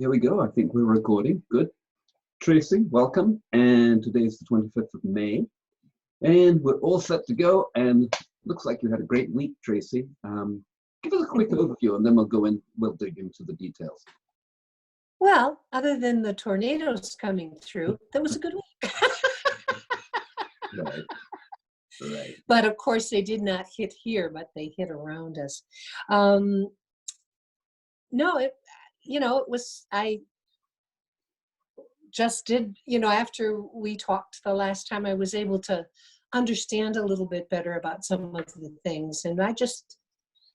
Here we go. I think we're recording. Good. Tracy, welcome. And today is the 25th of May. And we're all set to go. And looks like you had a great week, Tracy. Give us a quick overview and then we'll dig into the details. Well, other than the tornadoes coming through, that was a good week. Right. Right. But of course, they did not hit here, but they hit around us. No, it was, I just did, after we talked the last time, I was able to understand a little bit better about some of the things. And I just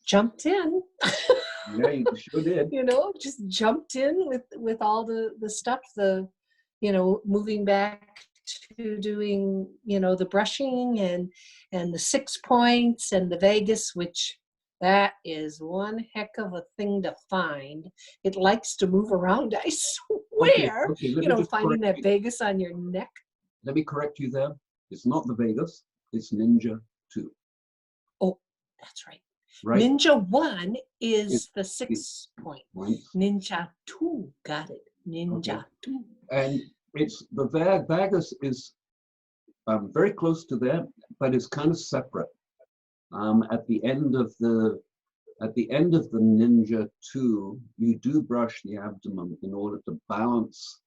jumped in. Yeah, you sure did. Just jumped in with all the stuff, moving back to doing, the brushing and the 6 points and the Vegas, which that is one heck of a thing to find. It likes to move around, I swear. Okay, finding that Vegas on your neck. Let me correct you there. It's not the Vegas, it's Ninja 2. Oh, that's right. Right. Ninja 1 is the 6 point. Ninja 2, got it. Ninja 2. And it's the Vegas is very close to there, but it's kind of separate. At the end of the Ninja 2, you do brush the abdomen in order to balance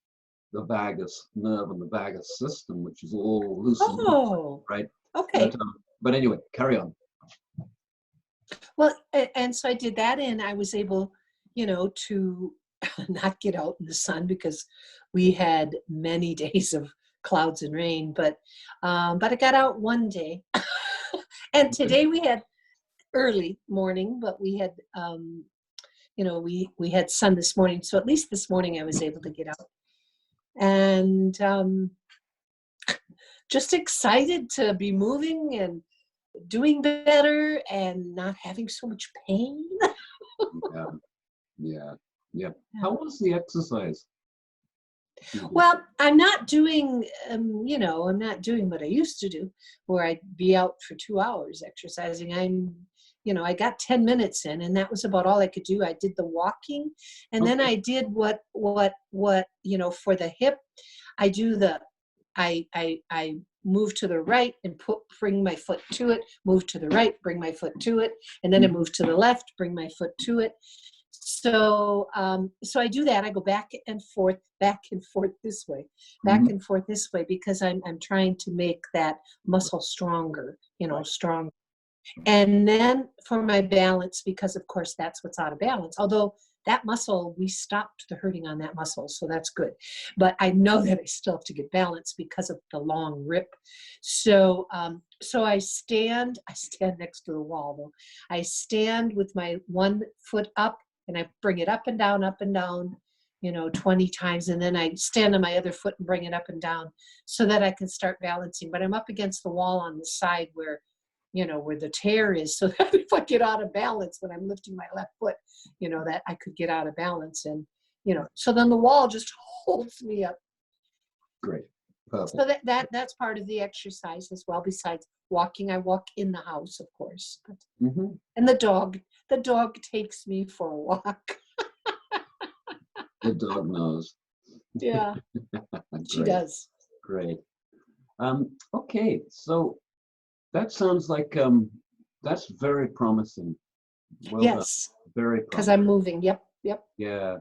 the vagus nerve and the vagus system, which is all loose. Oh, right. Okay. But anyway, carry on. Well, and so I did that, and I was able, to not get out in the sun because we had many days of clouds and rain. But I got out one day, and today we had early morning, but we had, we had sun this morning. So at least this morning I was able to get out, and just excited to be moving and doing better and not having so much pain. Yeah. How was the exercise? Well, I'm not doing, I'm not doing what I used to do, where I'd be out for 2 hours exercising. I got 10 minutes in, and that was about all I could do. I did the walking, and then I did what, for the hip, I do I move to the right and bring my foot to it, move to the right, bring my foot to it, and then I move to the left, bring my foot to it. So I do that. I go back and forth this way, and forth this way, because I'm trying to make that muscle stronger, stronger. And then for my balance, because of course that's what's out of balance. Although that muscle, we stopped the hurting on that muscle, so that's good. But I know that I still have to get balance because of the long rip. So I stand next to the wall though. I stand with my one foot up, and I bring it up and down, 20 times. And then I stand on my other foot and bring it up and down so that I can start balancing. But I'm up against the wall on the side where the tear is, so that if I get out of balance when I'm lifting my left foot, that I could get out of balance. And, so then the wall just holds me up. Great. Perfect. So that's part of the exercise as well. Besides walking, I walk in the house, of course. But, and the dog takes me for a walk. The dog knows. Yeah, she does. Great. Okay, so that sounds like that's very promising. Well, yes. Very promising. Because I'm moving. Yep. Yeah.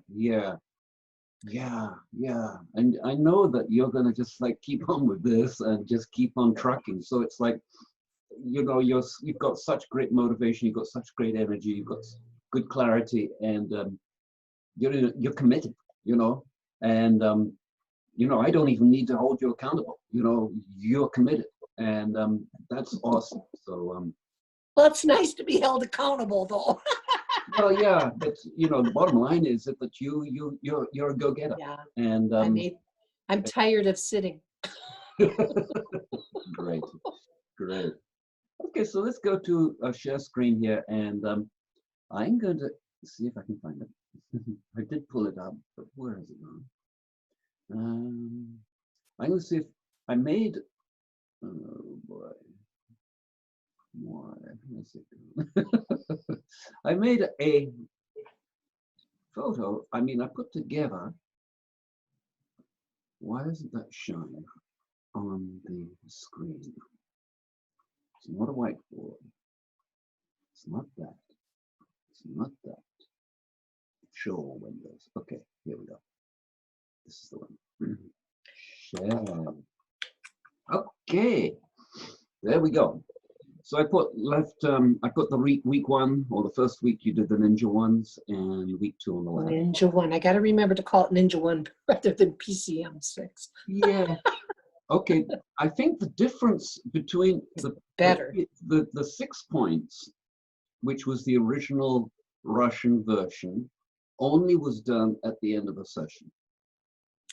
And I know that you're gonna just like keep on with this and just keep on trucking. So it's like, you've got such great motivation, you've got such great energy, you've got good clarity, and you're committed. And I don't even need to hold you accountable. You're committed. And that's awesome. So well, it's nice to be held accountable, though. Well, yeah, but the bottom line is that you're a go-getter. Yeah. And I'm tired of sitting. Great. Okay, so let's go to a share screen here, and I'm going to see if I can find it. I did pull it up, but where is it now? I'm going to see if I made. Oh boy. Why? I made photo, I mean, I put together, why isn't that showing on the screen? It's not a whiteboard. It's not that. It's not that. Show all windows. Okay, here we go. This is the one. Share. Okay, there we go. So I put I put the week 1, or the first week you did the Ninja ones, and week 2 on the left. Ninja 1. I got to remember to call it Ninja 1 rather than PCM 6. Yeah. Okay. I think the difference between the 6 points, which was the original Russian version, only was done at the end of the session.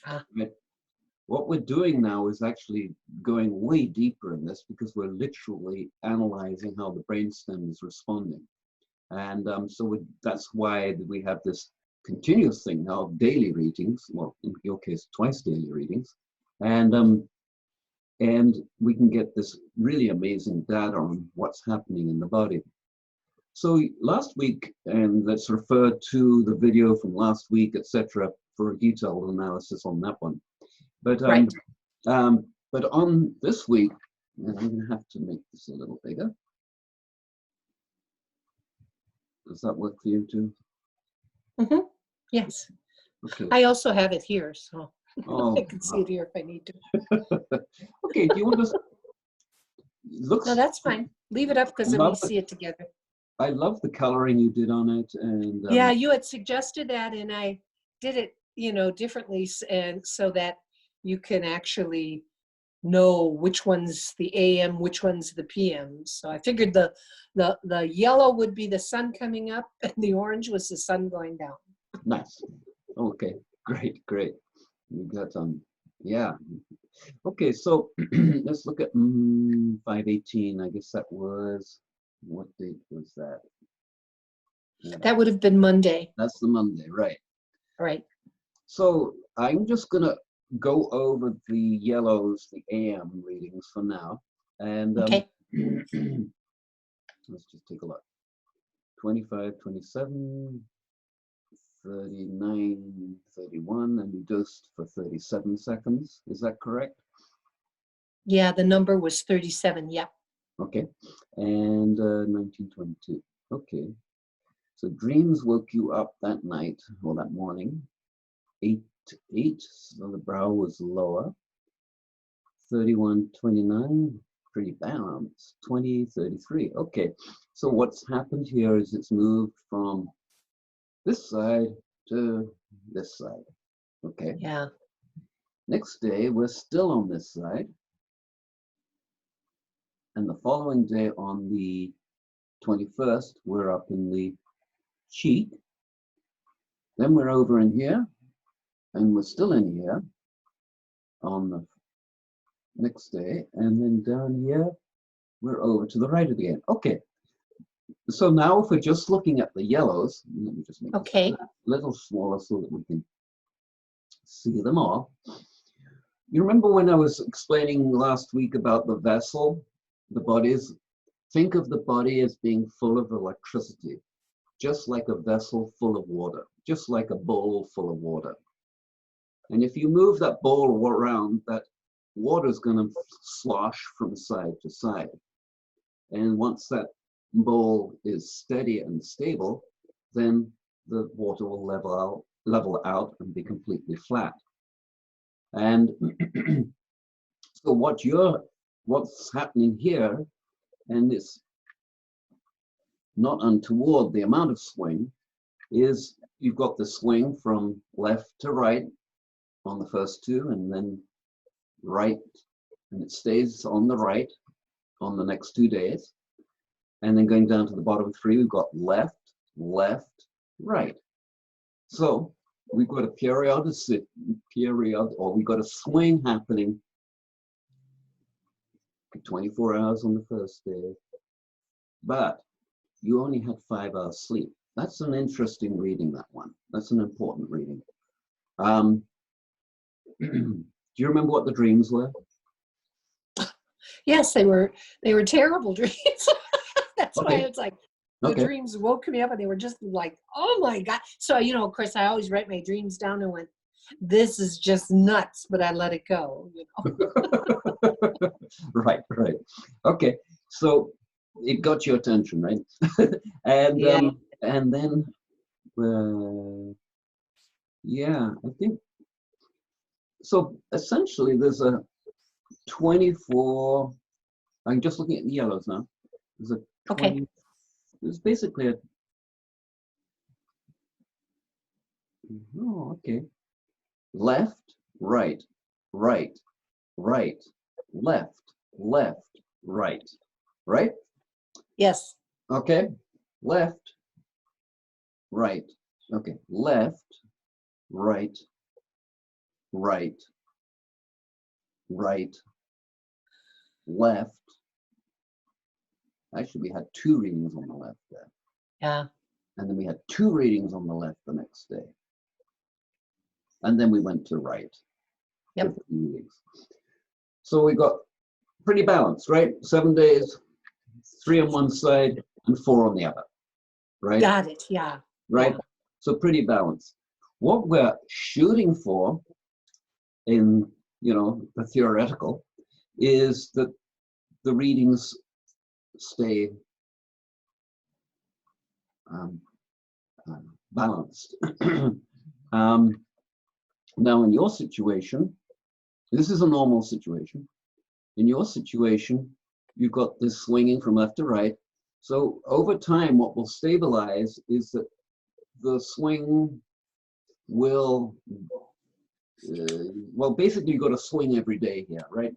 Right? What we're doing now is actually going way deeper in this, because we're literally analyzing how the brainstem is responding. And that's why we have this continuous thing now of daily readings, well, in your case, twice daily readings. And we can get this really amazing data on what's happening in the body. So last week, and let's refer to the video from last week, etc., for a detailed analysis on that one. But right. But on this week, and I'm going to have to make this a little bigger. Does that work for you too? Mm-hmm. Yes. Okay. I also have it here, so oh, I can see it here if I need to. Okay. Do you want to? Looks. No, that's fine. Leave it up, because then we see it together. I love the coloring you did on it, and yeah, you had suggested that, and I did it, differently, and so that you can actually know which one's the AM, which one's the PM. So I figured the yellow would be the sun coming up, and the orange was the sun going down. Nice. Okay, great. We got yeah. Okay, so let's look at 5/18. I guess that was, what date was that? Yeah. That would have been Monday. That's the Monday, right? Right. So I'm just gonna go over the yellows, the AM readings for now, and okay. Let's just take a look. 25, 27, 39, 31, and you dosed for 37 seconds. Is that correct? Yeah, the number was 37. Yeah. Okay, and 1922. Okay, so dreams woke you up that night or that morning. 8, so the brow was lower. 31, 29, pretty balanced. 20, 33. Okay, so what's happened here is it's moved from this side to this side. Okay. Yeah. Next day, we're still on this side. And the following day, on the 21st, we're up in the cheek. Then we're over in here, and we're still in here on the next day. And then down here, we're over to the right again. Okay. So now if we're just looking at the yellows, let me just make this a little smaller so that we can see them all. You remember when I was explaining last week about the vessel, the bodies? Think of the body as being full of electricity, just like a vessel full of water, just like a bowl full of water. And if you move that bowl around, that water is going to slosh from side to side. And once that bowl is steady and stable, then the water will level out and be completely flat. And so what's happening here, and it's not untoward, the amount of swing, is you've got the swing from left to right on the first two, and then right, and it stays on the right on the next 2 days. And then going down to the bottom 3, we've got left, left, right. So we've got a we've got a swing happening for 24 hours on the first day, but you only had 5 hours sleep. That's an interesting reading, that one. That's an important reading. Do you remember what the dreams were? Yes, they were terrible dreams. That's why it's like, The Okay. dreams woke me up and they were just like, oh my God. So, you know, of course, I always write my dreams down and went, this is just nuts, but I let it go, you know. Right, right. Okay. So it got your attention, right? Yeah. And then yeah, I think so. Essentially, there's a 24. I'm just looking at the yellows now. There's a 20. Okay. There's basically a. Oh, okay. Left, right, right, right, left, left, right, right. Yes. Okay. Left, right. Okay. Left, right, right, right, left. Actually, we had 2 readings on the left there. Yeah. And then we had 2 readings on the left the next day. And then we went to right. Yep. Different readings. So we got pretty balanced, right? 7 days, 3 on one side and 4 on the other, right? Got it. Yeah. Right? Yeah. So pretty balanced. What we're shooting for in, you know, the theoretical is that the readings stay balanced. Now, in your situation, this is a normal situation. In your situation, you've got this swinging from left to right. So over time, what will stabilize is that the swing will, well, basically you've got to swing every day here, right?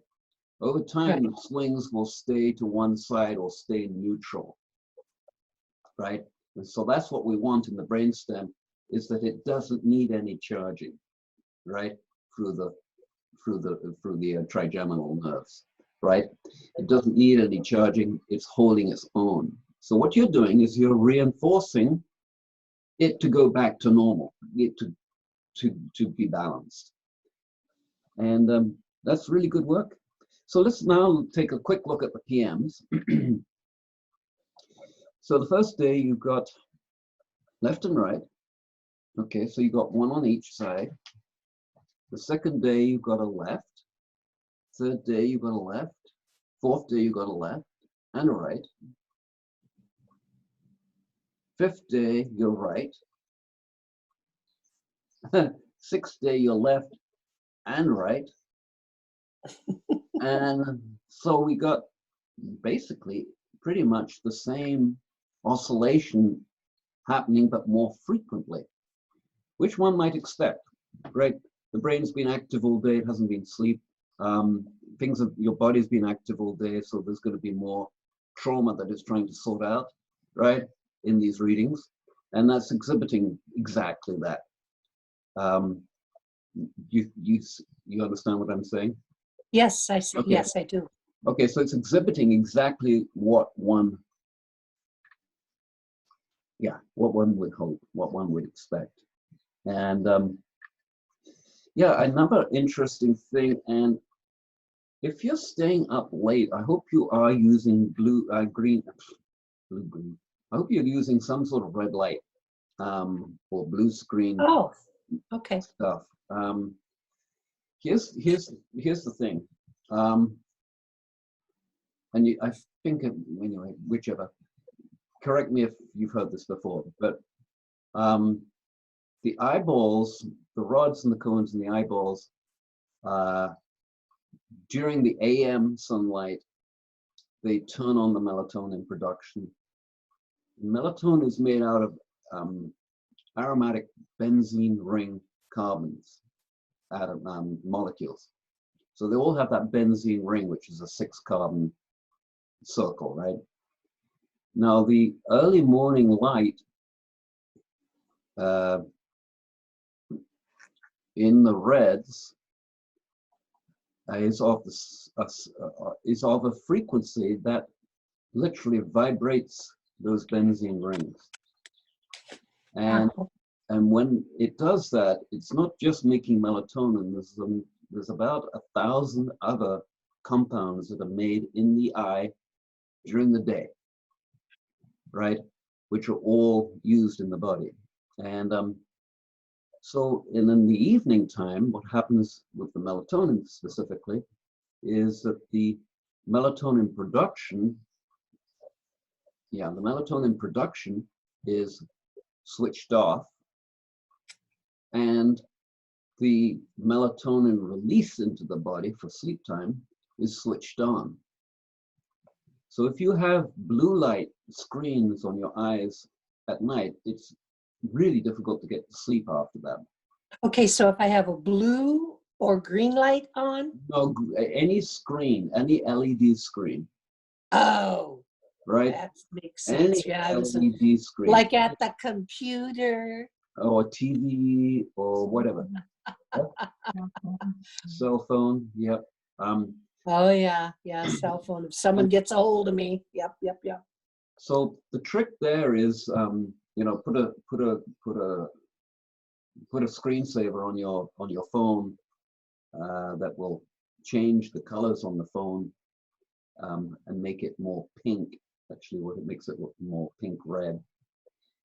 Over time, Right. the swings will stay to one side or stay neutral, right? And so that's what we want in the brainstem, is that it doesn't need any charging, right? Through the trigeminal nerves, right? It doesn't need any charging. It's holding its own. So what you're doing is you're reinforcing it to go back to normal, it to be balanced, and that's really good work. So let's now take a quick look at the PMs. So the first day you've got left and right. Okay, so you've got 1 on each side. The second day you've got a left. Third day you've got a left. Fourth day you've got a left and a right. Fifth day you're right. Sixth day you're left and right. And so we got basically pretty much the same oscillation happening, but more frequently, which one might expect, right? The brain's been active all day, it hasn't been asleep. Your body's been active all day, so there's going to be more trauma that it's trying to sort out, right, in these readings. And that's exhibiting exactly that. You understand what I'm saying? Yes, I see. Okay. Yes, I do. Okay, so it's exhibiting exactly what one would hope, what one would expect. And yeah, another interesting thing, and if you're staying up late, I hope you are using blue, green. I hope you're using some sort of red light or blue screen Oh, okay. stuff. Here's the thing, and I think anyway, whichever. Correct me if you've heard this before, but the eyeballs, the rods and the cones in the eyeballs, during the AM sunlight, they turn on the melatonin production. Melatonin is made out of aromatic benzene ring carbons, molecules. So they all have that benzene ring, which is a 6-carbon circle, right? Now, the early morning light in the reds is of a frequency that literally vibrates those benzene rings. And when it does that, it's not just making melatonin. There's about 1,000 other compounds that are made in the eye during the day, right? which are all used in the body. And so in the evening time, what happens with the melatonin specifically is that the melatonin production, the melatonin production is switched off, and the melatonin release into the body for sleep time is switched on. So if you have blue light screens on your eyes at night, it's really difficult to get to sleep after that. Okay, so if I have a blue or green light on? No, any screen, any LED screen. Oh, right? that makes sense. Any LED screen. Like at the computer. Or TV or whatever. Cell phone, yep. Oh yeah, cell phone. If someone gets a hold of me, yep. So the trick there is, put a screensaver on your phone that will change the colors on the phone and make it more pink. Actually, what it makes it look more pink red.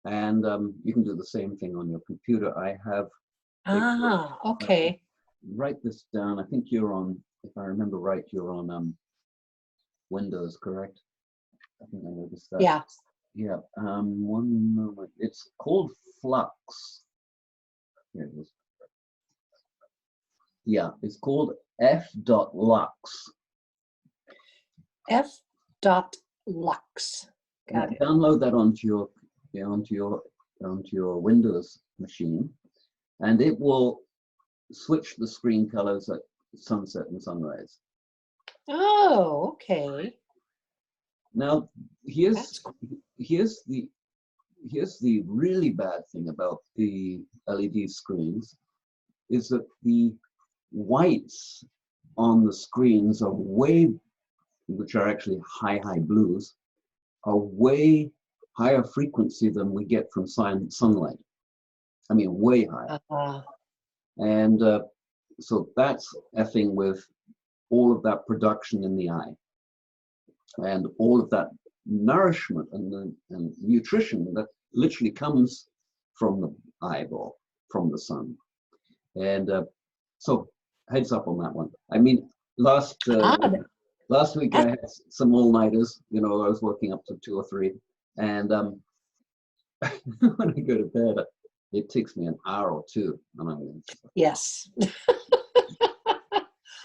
And you can do the same thing on your computer. I have. Okay. Write this down. I think you're on, if I remember right, you're on Windows, correct? I think I noticed that. Yeah. Yeah. One moment. It's called f.lux. Here it is. Yeah, it's called f.lux. f.lux. Got it. Download that onto your Windows machine, and it will switch the screen colors at sunset and sunrise. Oh, okay. Now, here's the really bad thing about the LED screens is that the whites on the screens are which are actually high blues, are way higher frequency than we get from sunlight. I mean, way higher. And so that's effing with all of that production in the eye and all of that nourishment and nutrition that literally comes from the eyeball, from the sun. And so heads up on that one. I mean, last week I had some all-nighters. I was working up to 2 or 3. And when I go to bed, it takes me an hour or 2. Yes.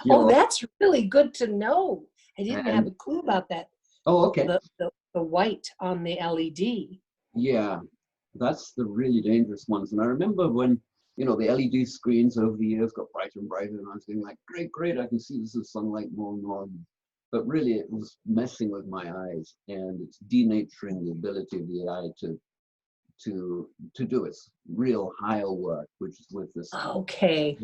Oh, that's really good to know. I didn't have a clue about that. Oh, okay. The white on the LED. Yeah, that's the really dangerous ones. And I remember when, the LED screens over the years got brighter and brighter, and I was going like, great, I can see this is sunlight more and more. But really, it was messing with my eyes, and it's denaturing the ability of the eye to do its real higher work, which is with this. Okay,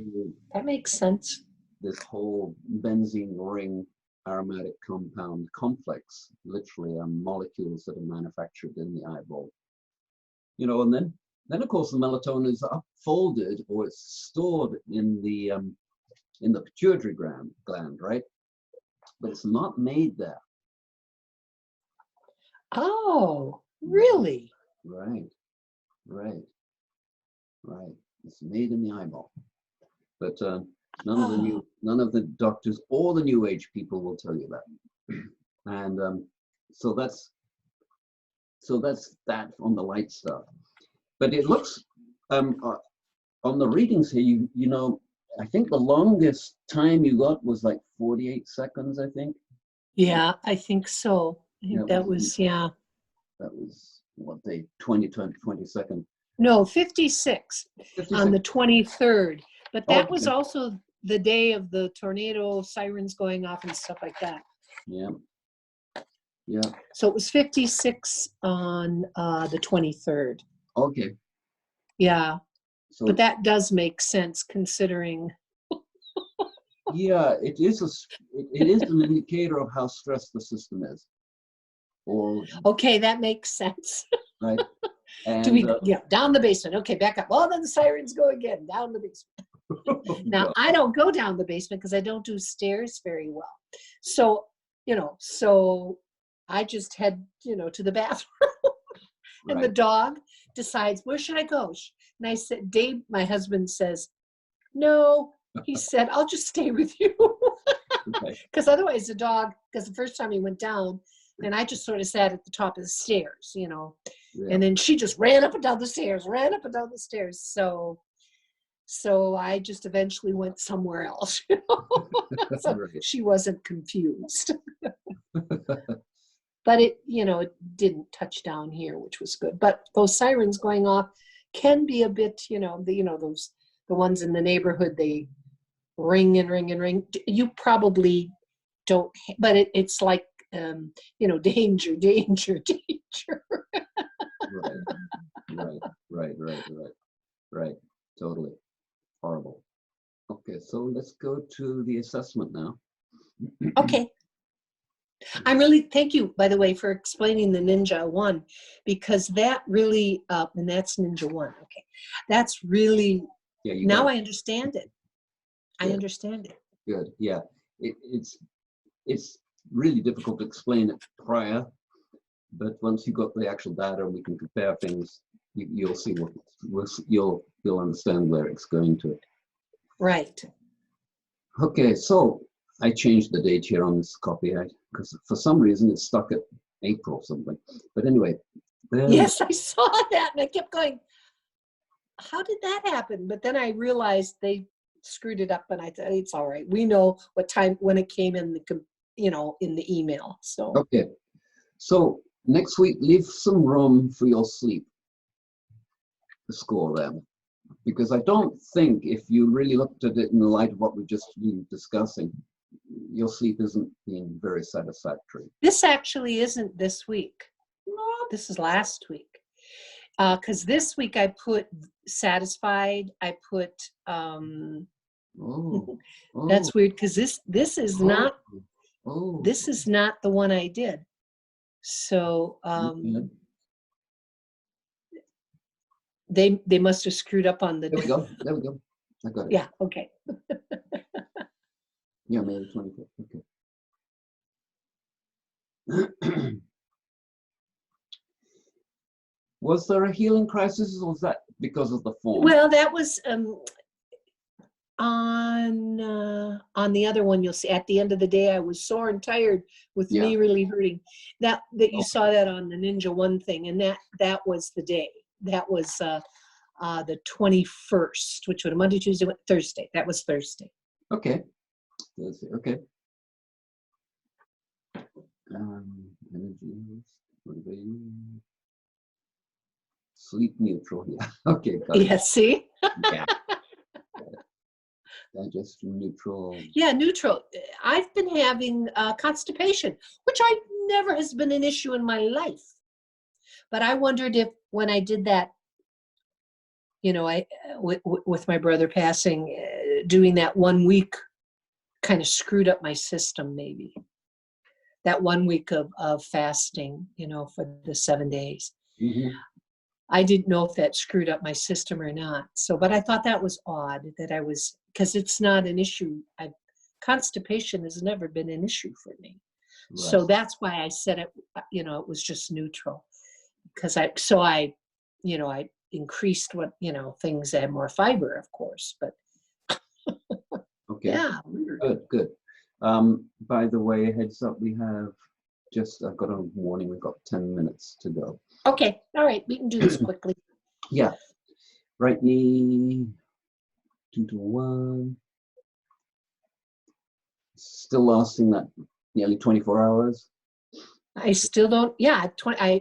that makes sense. This whole benzene ring aromatic compound complex, literally molecules that are manufactured in the eyeball. And then of course the melatonin is upfolded, or it's stored in the pituitary gland, right? But it's not made there. Oh, really? Right. It's made in the eyeball. But none of the doctors or the New Age people will tell you that. And so that's that on the light stuff. But it looks on the readings here, I think the longest time you got was like 48 seconds, I think. Yeah, I think so. I think that was That was what day? 22nd. No, 56 on the 23rd. But that was also the day of the tornado sirens going off and stuff like that. Yeah. So it was 56 on the 23rd. Okay. Yeah. So, but that does make sense considering. Yeah, it is an indicator of how stressed the system is. Okay, that makes sense. Right. And, do we down the basement? Okay, back up. Well, then the sirens go again down the basement. Now I don't go down the basement because I don't do stairs very well. So so I just head to the bathroom. And the dog decides, where should I go? And I said, Dave, my husband says, no. He said, I'll just stay with you. Because otherwise the dog, because the first time he went down, and I just sort of sat at the top of the stairs, you know. Yeah. And then she just ran up and down the stairs. So I just eventually went somewhere else. You know? So she wasn't confused. But it, you know, it didn't touch down here, which was good. But those sirens going off can be a bit, you know, the ones in the neighborhood, they ring and ring and ring. You probably don't, but it's like, you know, danger, danger, danger. Right. Totally. Horrible. Okay, so let's go to the assessment now. Okay. I'm really, thank you, by the way, for explaining the Ninja 1, because that really, and that's Ninja 1, okay. That's really, now I understand it. I understand it. Good, yeah. It's really difficult to explain it prior, but once you got the actual data and we can compare things, you'll see you'll understand where it's going to. Right. Okay, so I changed the date here on this copy because for some reason it's stuck at April something. But anyway. Yes, I saw that and I kept going, how did that happen? But then I realized they screwed it up and I thought, it's all right. We know what time, when it came in the, you know, in the email, so. Okay, so next week, leave some room for your sleep to score them. Because I don't think if you really looked at it in the light of what we've just been discussing, your sleep isn't being very satisfactory. This actually isn't this week. This is last week. Because this week I put satisfied. I put, that's weird because this is not, this is not the one I did. So, they must have screwed up on the. There we go. I got it. Yeah. Okay. Yeah, May 25th. Okay. Was there a healing crisis, or was that because of the form? Well, that was on the other one. You'll see at the end of the day, I was sore and tired with me really hurting. That you saw that on the Ninja 1 thing, and that was the day. That was the 21st, which would have Monday, Tuesday, Thursday. That was Thursday. Okay. Thursday. Okay. Energy, sleep neutral. Yeah. Okay. Got it. Yeah. See. Yeah. Digestion neutral. Yeah, neutral. I've been having constipation, which never has been an issue in my life. But I wondered if when I did that, you know, with my brother passing, doing that 1 week kind of screwed up my system, maybe. That 1 week of fasting, you know, for the 7 days. Mm-hmm. I didn't know if that screwed up my system or not. So, but I thought that was odd that I was, because it's not an issue. Constipation has never been an issue for me. Right. So that's why I said it, you know, it was just neutral. Because I increased what, you know, things that had more fiber, of course, but. Okay. Yeah. Good. By the way, heads up, we have I've got a warning, we've got 10 minutes to go. Okay, all right, we can do this quickly. Yeah. Right knee, 2 to 1. Still lasting that nearly 24 hours. I still don't,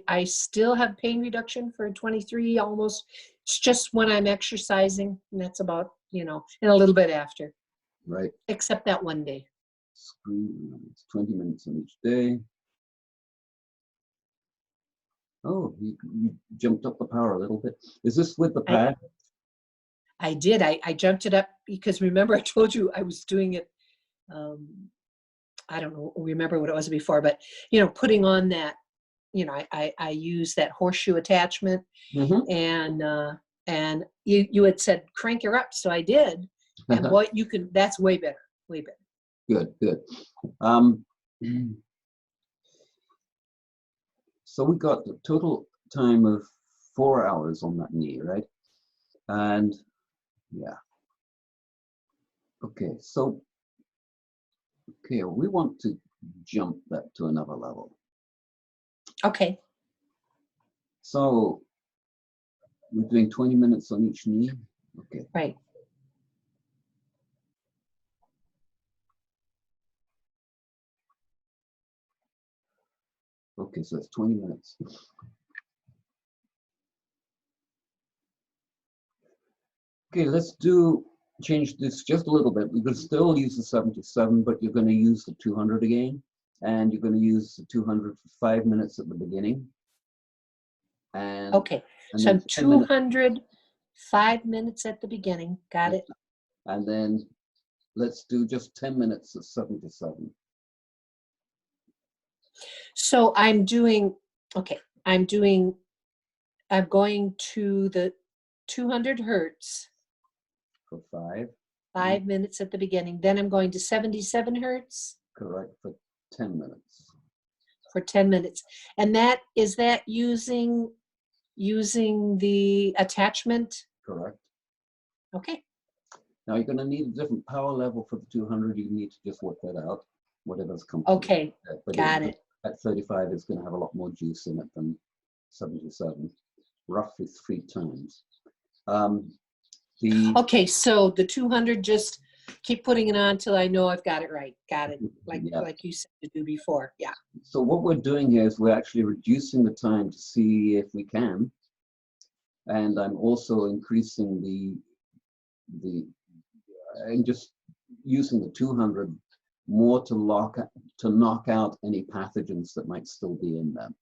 I still have pain reduction for 23 almost. It's just when I'm exercising, and that's about, you know, and a little bit after. Right. Except that 1 day. It's 20 minutes on each day. Oh, you jumped up the power a little bit. Is this with the pad? I did. I jumped it up because remember I told you I was doing it. I don't remember what it was before, but you know, putting on that, you know, I use that horseshoe attachment, and you had said crank her up, so I did, and what you can, that's way better, way better. Good. So we got the total time of 4 hours on that knee, right? And yeah. Okay, so, okay, we want to jump that to another level. Okay. So we're doing 20 minutes on each knee. Okay. Right. Okay, so it's 20 minutes. Okay, let's change this just a little bit. We're going to still use the 77, but you're going to use the 200 again. And you're going to use the 200 for 5 minutes at the beginning. And, okay, and so then 200, 5 minutes at the beginning. Got it. And then let's do just 10 minutes at 77. So I'm doing, okay, I'm going to the 200 hertz. For 5. 5 minutes at the beginning. Then I'm going to 77 hertz. Correct, for 10 minutes. For 10 minutes. And is that using the attachment? Correct. Okay. Now you're going to need a different power level for the 200. You need to just work that out, whatever's comfortable. Okay, But got it. At 35, it's going to have a lot more juice in it than 77, roughly 3 times. Okay, so the 200, just keep putting it on till I know I've got it right. Got it, like you said to do before. Yeah. So what we're doing here is we're actually reducing the time to see if we can, and I'm also increasing and just using the 200 more to knock out any pathogens that might still be in them.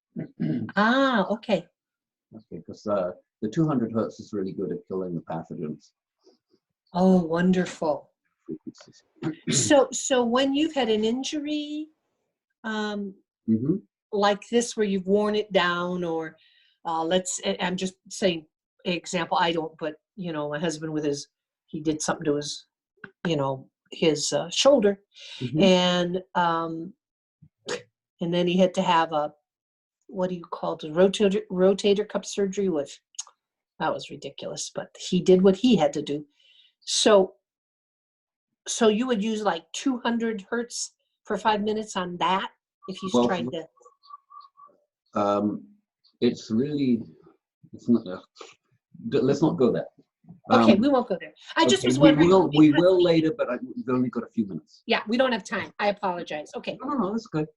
Ah, okay. Okay, because the 200 hertz is really good at killing the pathogens. Oh, wonderful. So when you've had an injury, like this, where you've worn it down, or I'm just saying example, I don't, but my husband he did something to his, his shoulder, and then he had to have what do you call it, rotator cuff surgery, which that was ridiculous, but he did what he had to do. So you would use like 200 hertz for 5 minutes on that if he's trying to. It's not. Let's not go there. Okay, we won't go there. I just was wondering. We will later, but we've only got a few minutes. Yeah, we don't have time. I apologize. Okay. No, that's good.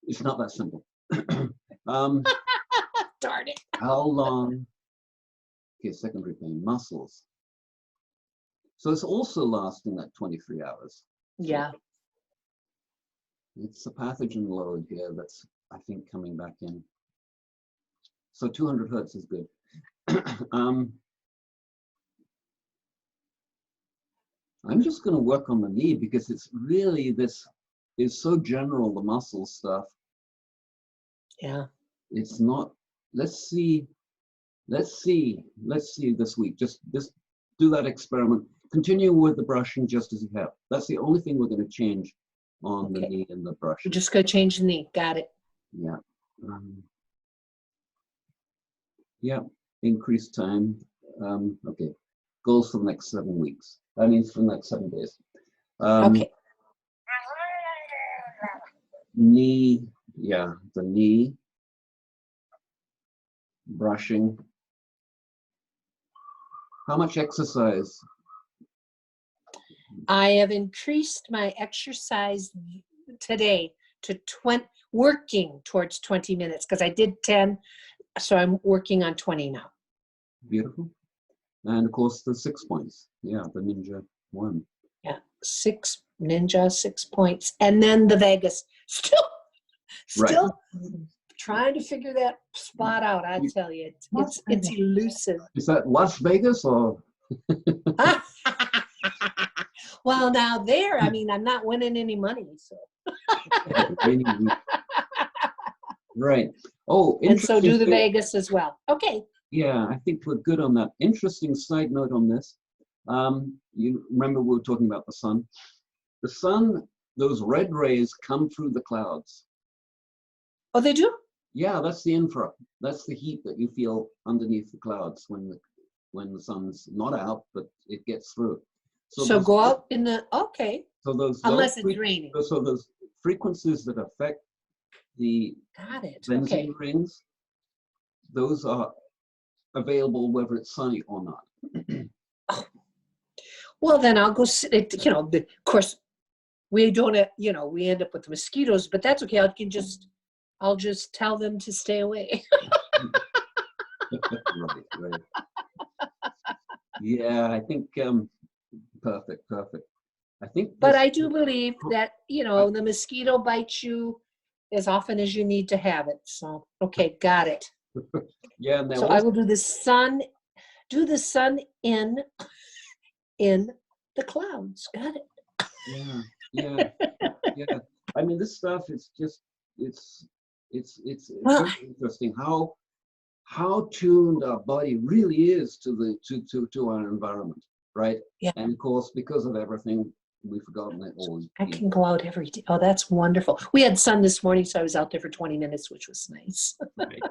It's not that simple. Darn it. How long? Okay, secondary pain, muscles. So it's also lasting that 23 hours. Yeah. It's a pathogen load here that's, I think, coming back in. So 200 hertz is good. I'm just going to work on the knee because it's really, this is so general, the muscle stuff. Yeah. It's not, let's see this week. Just do that experiment. Continue with the brushing just as you have. That's the only thing we're going to change on the knee and the brushing. We're just going to change the knee. Got it. Yeah. Yeah, increased time. Okay, goals for the next 7 weeks. That means for the next 7 days. Okay. Knee, yeah, the knee, brushing. How much exercise? I have increased my exercise today to working towards 20 minutes because I did 10, so I'm working on 20 now. Beautiful. And of course the 6 points. Yeah, the Ninja 1. Yeah, 6 Ninja, 6 points. And then the Vegas. Still trying to figure that spot out, I tell you. It's elusive. Is that Las Vegas or? Well, now there, I mean, I'm not winning any money, so. Right. Oh, and so do the Vegas as well. Okay. Yeah, I think we're good on that. Interesting side note on this. You remember we were talking about the sun. The sun, those red rays come through the clouds. Oh, they do? Yeah, that's the infra. That's the heat that you feel underneath the clouds when the sun's not out, but it gets through. So So go out in the, okay, so those unless it's raining. so those frequencies that affect the Got it. benzene Okay. rings, those are available whether it's sunny or not. Well, then I'll go sit, of course, we don't, we end up with the mosquitoes, but that's okay. I'll just tell them to stay away. Right. Yeah, I think perfect. I think But I do believe that, the mosquito bites you as often as you need to have it. So, okay, got it. yeah, and So I will do the sun in the clouds. Got it. Yeah. I mean, this stuff is just it's Well, very interesting how tuned our body really is to our environment, right? yeah, And of course, because of everything, we've forgotten it all. I can go out every day. Oh, that's wonderful. We had sun this morning, so I was out there for 20 minutes, which was nice. Right.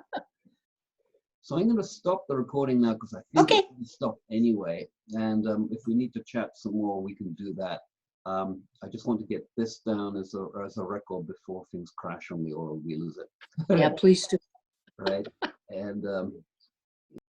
So I'm going to stop the recording now because I think Okay. it's going to stop anyway. And if we need to chat some more, we can do that. I just want to get this down as a record before things crash on me or we lose it. Yeah, please do. Right. And